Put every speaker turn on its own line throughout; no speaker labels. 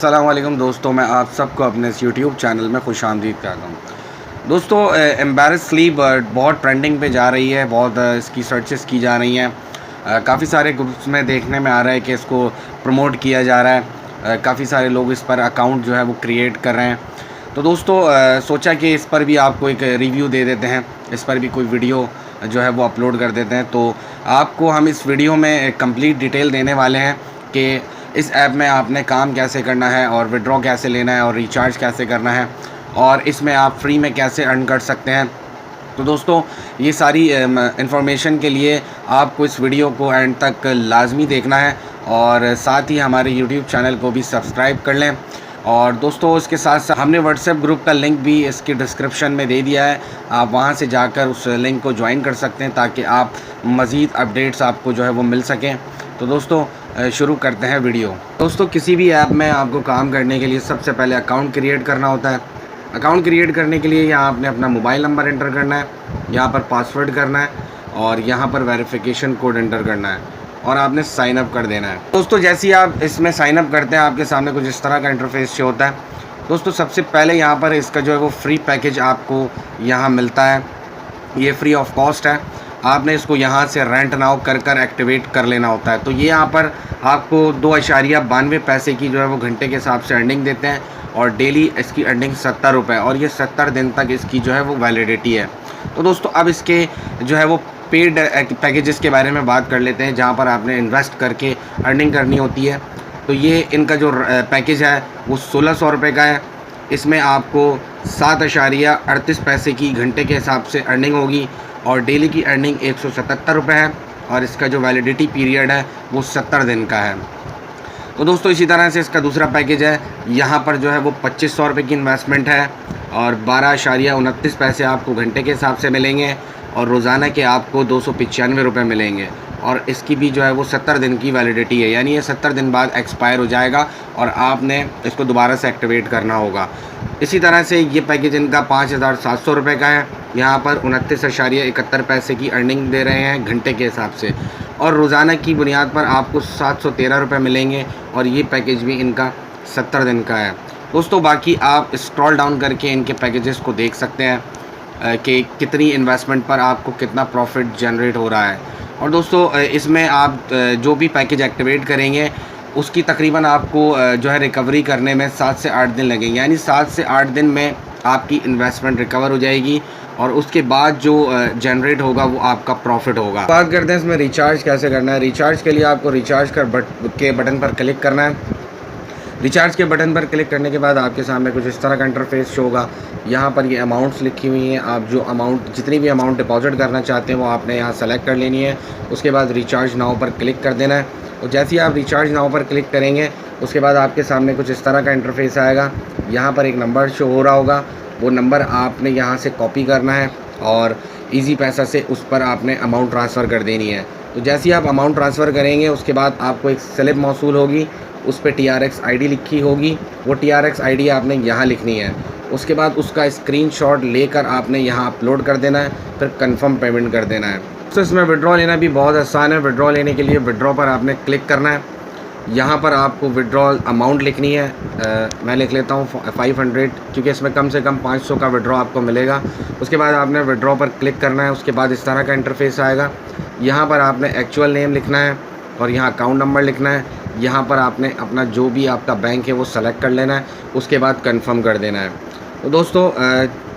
अस्सलामुअलैकुम दोस्तों, मैं आप सबको अपने इस यूट्यूब चैनल में खुशामदीद कहता हूँ। दोस्तों, एम्बैरेस स्लीप बहुत ट्रेंडिंग पे जा रही है, बहुत इसकी सर्चेस की जा रही हैं। काफ़ी सारे ग्रुप्स में देखने में आ रहा है कि इसको प्रमोट किया जा रहा है। काफ़ी सारे लोग इस पर अकाउंट जो है वो क्रिएट कर रहे हैं। तो दोस्तों, सोचा कि इस पर भी आपको एक रिव्यू दे देते हैं, इस पर भी कोई वीडियो जो है वो अपलोड कर देते हैं। तो आपको हम इस वीडियो में कंप्लीट डिटेल देने वाले हैं कि इस ऐप में आपने काम कैसे करना है और विड्रॉ कैसे लेना है और रिचार्ज कैसे करना है और इसमें आप फ्री में कैसे अर्न कर सकते हैं। तो दोस्तों, ये सारी इन्फॉर्मेशन के लिए आपको इस वीडियो को एंड तक लाजमी देखना है और साथ ही हमारे यूट्यूब चैनल को भी सब्सक्राइब कर लें। और दोस्तों, इसके साथ साथ हमने व्हाट्सएप ग्रुप का लिंक भी इसके डिस्क्रिप्शन में दे दिया है। आप वहां से जाकर उस लिंक को ज्वाइन कर सकते हैं ताकि आप मज़ीद अपडेट्स आपको जो है वो मिल सकें। तो दोस्तों, शुरू करते हैं वीडियो। दोस्तों, किसी भी ऐप में आपको काम करने के लिए सबसे पहले अकाउंट क्रिएट करना होता है। अकाउंट क्रिएट करने के लिए यहाँ आपने अपना मोबाइल नंबर एंटर करना है, यहाँ पर पासवर्ड करना है और यहाँ पर वेरिफिकेशन कोड एंटर करना है और आपने साइन अप कर देना है। दोस्तों, जैसे ही आप इसमें साइन अप करते हैं आपके सामने कुछ इस तरह का इंटरफेस शो होता है। दोस्तों, सबसे पहले यहाँ पर इसका जो है वो फ्री पैकेज आपको यहाँ मिलता है। ये फ्री ऑफ कॉस्ट है। आपने इसको यहाँ से रेंट नाउ कर एक्टिवेट कर लेना होता है। तो ये यहाँ पर आपको 2.92 पैसे की जो है वो घंटे के हिसाब से अर्निंग देते हैं और डेली इसकी अर्निंग 70 रुपये और ये 70 दिन तक इसकी जो है वो वैलिडिटी है। तो दोस्तों, अब इसके जो है वो पेड पैकेजेस के बारे में बात कर लेते हैं जहाँ पर आपने इन्वेस्ट करके अर्निंग करनी होती है। तो ये इनका जो पैकेज है वो 1600 रुपये का है। इसमें आपको 7.38 पैसे की घंटे के हिसाब से अर्निंग होगी और डेली की अर्निंग 177 रुपये है और इसका जो वैलिडिटी पीरियड है वो 70 दिन का है। तो दोस्तों, इसी तरह से इसका दूसरा पैकेज है। यहाँ पर जो है वो 2500 रुपये की इन्वेस्टमेंट है और 12.29 पैसे आपको घंटे के हिसाब से मिलेंगे और रोज़ाना के आपको 295 रुपये मिलेंगे और इसकी भी जो है वो 70 दिन की वैलिडिटी है, यानी ये 70 दिन बाद एक्सपायर हो जाएगा और आपने इसको दोबारा से एक्टिवेट करना होगा। इसी तरह से ये पैकेज इनका 5700 रुपये का है। यहाँ पर 29.71 पैसे की अर्निंग दे रहे हैं घंटे के हिसाब से और रोज़ाना की बुनियाद पर आपको 713 रुपये मिलेंगे और ये पैकेज भी इनका 70 दिन का है। दोस्तों, बाकी आप स्क्रॉल डाउन करके इनके पैकेजेस को देख सकते हैं कि कितनी इन्वेस्टमेंट पर आपको कितना प्रॉफिट जनरेट हो रहा है। और दोस्तों, इसमें आप जो भी पैकेज एक्टिवेट करेंगे उसकी तकरीबन आपको जो है रिकवरी करने में 7 से 8 दिन लगेंगे, यानी 7 से 8 दिन में आपकी इन्वेस्टमेंट रिकवर हो जाएगी और उसके बाद जो जनरेट होगा वो आपका प्रॉफिट होगा। बात करते हैं इसमें रिचार्ज कैसे करना है। रिचार्ज के लिए आपको रिचार्ज के बटन पर क्लिक करना है। रिचार्ज के बटन पर क्लिक करने के बाद आपके सामने कुछ इस तरह का इंटरफेस शो होगा। यहाँ पर ये अमाउंट्स लिखी हुई हैं। आप जो अमाउंट जितनी भी अमाउंट डिपॉजिट करना चाहते हैं वो आपने यहाँ सेलेक्ट कर लेनी है। उसके बाद रिचार्ज नाउ पर क्लिक कर देना है और जैसे ही आप रिचार्ज नाउ पर क्लिक करेंगे उसके बाद आपके सामने कुछ इस तरह का इंटरफेस आएगा। यहाँ पर एक नंबर शो हो रहा होगा, वो नंबर आपने यहाँ से कॉपी करना है और ईजी पैसा से उस पर आपने अमाउंट ट्रांसफ़र कर देनी है। तो जैसे ही आप अमाउंट ट्रांसफ़र करेंगे उसके बाद आपको एक स्लिप मौसूल होगी, उस पर TRX ID लिखी होगी। वो TRX ID आपने यहाँ लिखनी है। उसके बाद उसका स्क्रीनशॉट लेकर आपने यहाँ अपलोड कर देना है, फिर कंफर्म पेमेंट कर देना है। तो इसमें विड्रॉ लेना भी बहुत आसान है। विड्रॉ लेने के लिए विड्रॉ पर आपने क्लिक करना है। यहाँ पर आपको विड्रॉल अमाउंट लिखनी है। मैं लिख लेता हूँ 500, क्योंकि इसमें कम से कम 500 का विड्रॉ आपको मिलेगा। उसके बाद आपने विड्रॉ पर क्लिक करना है। उसके बाद इस तरह का इंटरफेस आएगा। यहाँ पर आपने एक्चुअल नेम लिखना है और यहाँ अकाउंट नंबर लिखना है। यहाँ पर आपने अपना जो भी आपका बैंक है वो सेलेक्ट कर लेना है। उसके बाद कंफर्म कर देना है। तो दोस्तों,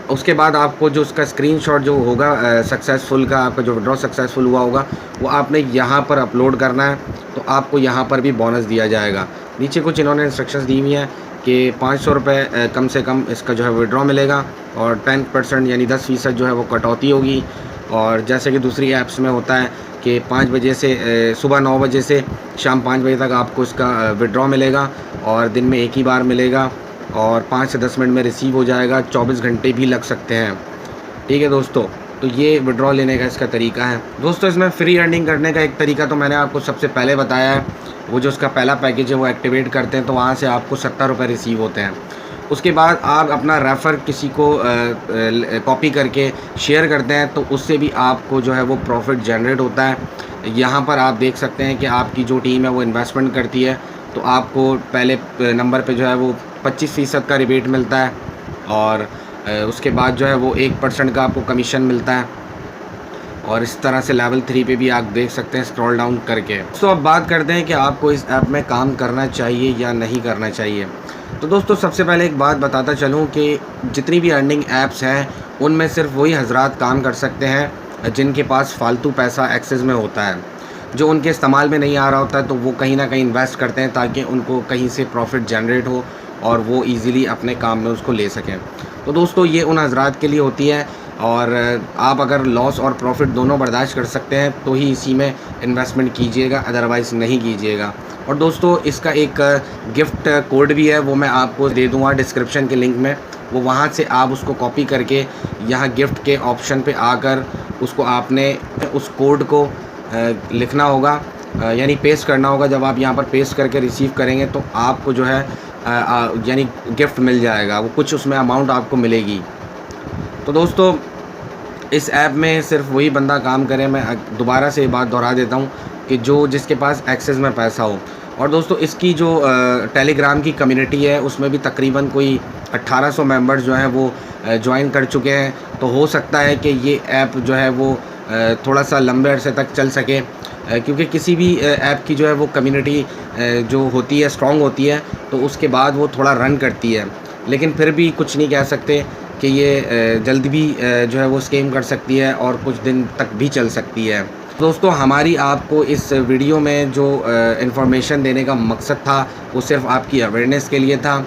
उसके बाद आपको जो उसका स्क्रीनशॉट जो होगा सक्सेसफुल का, आपका जो विड्रॉ सक्सेसफुल हुआ होगा वो आपने यहाँ पर अपलोड करना है। तो आपको यहाँ पर भी बोनस दिया जाएगा। नीचे कुछ इन्होंने इंस्ट्रक्शंस दी हुई हैं कि 500 रुपये कम से कम इसका जो है विड्रॉ मिलेगा और 10% यानी 10% जो है वो कटौती होगी। और जैसे कि दूसरी ऐप्स में होता है कि 5 बजे से सुबह 9 बजे से शाम 5 बजे तक आपको इसका विड्रॉ मिलेगा और दिन में एक ही बार मिलेगा और 5 से 10 मिनट में रिसीव हो जाएगा। 24 घंटे भी लग सकते हैं। ठीक है दोस्तों, तो ये विड्रॉ लेने का इसका तरीका है। दोस्तों, इसमें फ्री अर्निंग करने का एक तरीका तो मैंने आपको सबसे पहले बताया है। वो जो उसका पहला पैकेज है वो एक्टिवेट करते हैं तो वहाँ से आपको 70 रुपये रिसीव होते हैं। उसके बाद आप अपना रेफ़र किसी को कॉपी करके शेयर करते हैं तो उससे भी आपको जो है वो प्रॉफिट जनरेट होता है। यहाँ पर आप देख सकते हैं कि आपकी जो टीम है वो इन्वेस्टमेंट करती है तो आपको पहले नंबर पे जो है वो 25% का रिबेट मिलता है और उसके बाद जो है वो 1% का आपको कमीशन मिलता है और इस तरह से लेवल 3 पे भी आप देख सकते हैं स्क्रॉल डाउन करके। तो अब बात करते हैं कि आपको इस ऐप में काम करना चाहिए या नहीं करना चाहिए। तो दोस्तों सबसे पहले एक बात बताता चलूँ कि जितनी भी अर्निंग ऐप्स हैं उनमें सिर्फ वही हजरात काम कर सकते हैं जिनके पास फालतू पैसा एक्सेस में होता है, जो उनके इस्तेमाल में नहीं आ रहा होता है, तो वो कहीं ना कहीं इन्वेस्ट करते हैं ताकि उनको कहीं से प्रॉफिट जनरेट हो और वो ईज़िली अपने काम में उसको ले सकें। तो दोस्तों ये उन हजरात के लिए होती है और आप अगर लॉस और प्रॉफिट दोनों बर्दाश्त कर सकते हैं तो ही इसी में इन्वेस्टमेंट कीजिएगा, अदरवाइज़ नहीं कीजिएगा। और दोस्तों इसका एक गिफ्ट कोड भी है, वो मैं आपको दे दूँगा डिस्क्रिप्शन के लिंक में। वो वहाँ से आप उसको कॉपी करके यहाँ गिफ्ट के ऑप्शन पे आकर उसको आपने उस कोड को लिखना होगा, यानी पेस्ट करना होगा। जब आप यहाँ पर पेस्ट करके रिसीव करेंगे तो आपको जो है यानी गिफ्ट मिल जाएगा, वो कुछ उसमें अमाउंट आपको मिलेगी। तो दोस्तों इस ऐप में सिर्फ वही बंदा काम करे, मैं दोबारा से ये बात दोहरा देता हूँ कि जो जिसके पास एक्सेस में पैसा हो। और दोस्तों इसकी जो टेलीग्राम की कम्युनिटी है उसमें भी तकरीबन कोई 1800 मेंबर्स जो हैं वो ज्वाइन कर चुके हैं। तो हो सकता है कि ये ऐप जो है वो थोड़ा सा लंबे अरसे तक चल सके, क्योंकि किसी भी ऐप की जो है वो कम्युनिटी जो होती है स्ट्रॉन्ग होती है तो उसके बाद वो थोड़ा रन करती है। लेकिन फिर भी कुछ नहीं कह सकते कि ये जल्द भी जो है वो स्कैम कर सकती है और कुछ दिन तक भी चल सकती है। दोस्तों हमारी आपको इस वीडियो में जो इन्फॉर्मेशन देने का मकसद था वो सिर्फ आपकी अवेयरनेस के लिए था।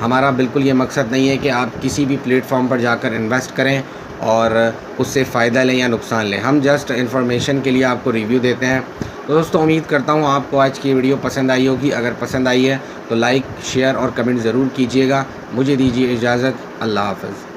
हमारा बिल्कुल ये मकसद नहीं है कि आप किसी भी प्लेटफॉर्म पर जाकर इन्वेस्ट करें और उससे फ़ायदा लें या नुकसान लें। हम जस्ट इन्फॉर्मेशन के लिए आपको रिव्यू देते हैं। तो दोस्तों उम्मीद करता हूँ आपको आज की वीडियो पसंद आई होगी। अगर पसंद आई है तो लाइक, शेयर और कमेंट ज़रूर कीजिएगा। मुझे दीजिए इजाज़त। अल्लाह हाफ़िज़।